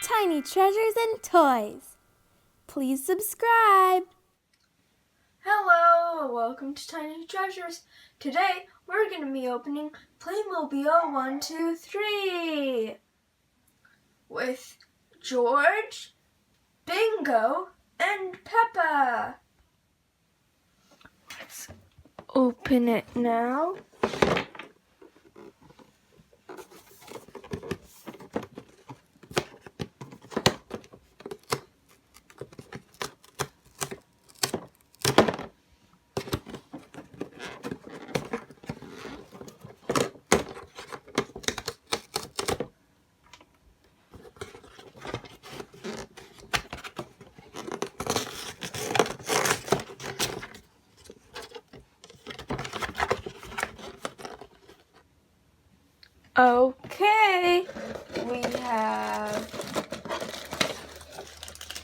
Tiny Treasures and Toys. Please subscribe. Hello, welcome to Tiny Treasures. Today we're going to be opening Playmobil 1, 2, 3 with George, Bingo, and Peppa. Let's open it now. Okay, we have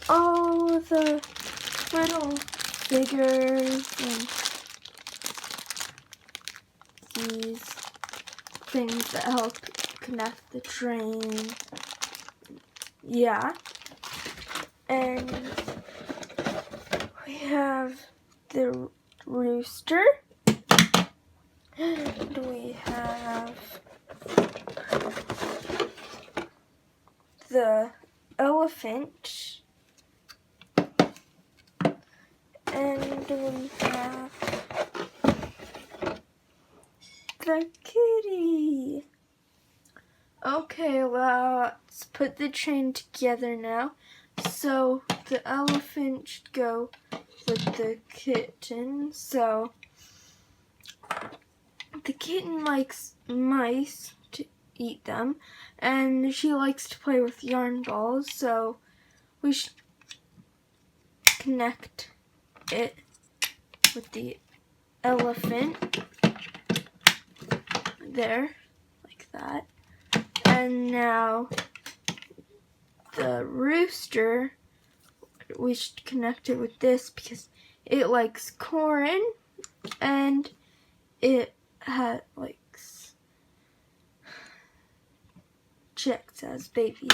all the little figures and these things that help connect the train. Yeah. And we have the rooster. And we have the elephant, and we have the kitty. Okay, well, let's put the train together now. So the elephant should go with the kitten. So the kitten likes mice to eat them, and she likes to play with yarn balls, so we should connect it with the elephant there, like that. And now the rooster, we should connect it with this because it likes corn and it likes chicks as babies.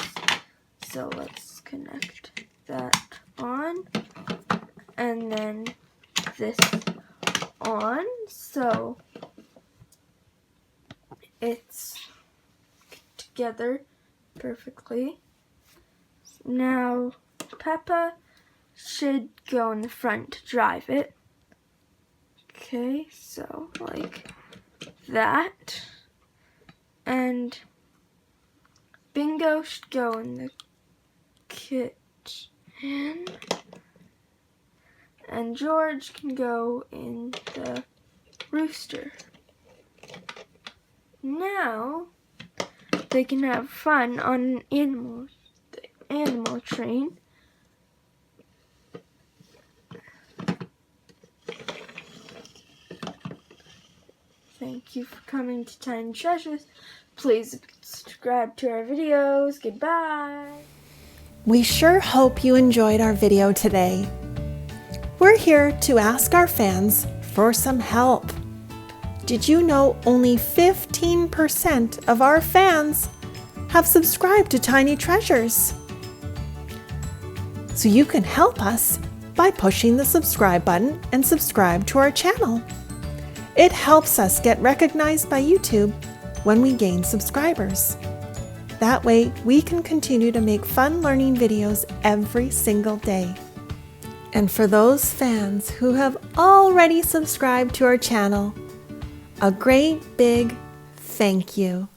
So let's connect that on, and then this on, so it's together perfectly. Now Peppa should go in the front to drive it. Okay, so like that. And Bingo should go in the kitchen. And George can go in the rooster. Now they can have fun on the animal train. Thank you for coming to Tiny Treasures. Please subscribe to our videos. Goodbye. We sure hope you enjoyed our video today. We're here to ask our fans for some help. Did you know only 15% of our fans have subscribed to Tiny Treasures? So you can help us by pushing the subscribe button and subscribe to our channel. It helps us get recognized by YouTube when we gain subscribers. That way we can continue to make fun learning videos every single day. And for those fans who have already subscribed to our channel, a great big thank you.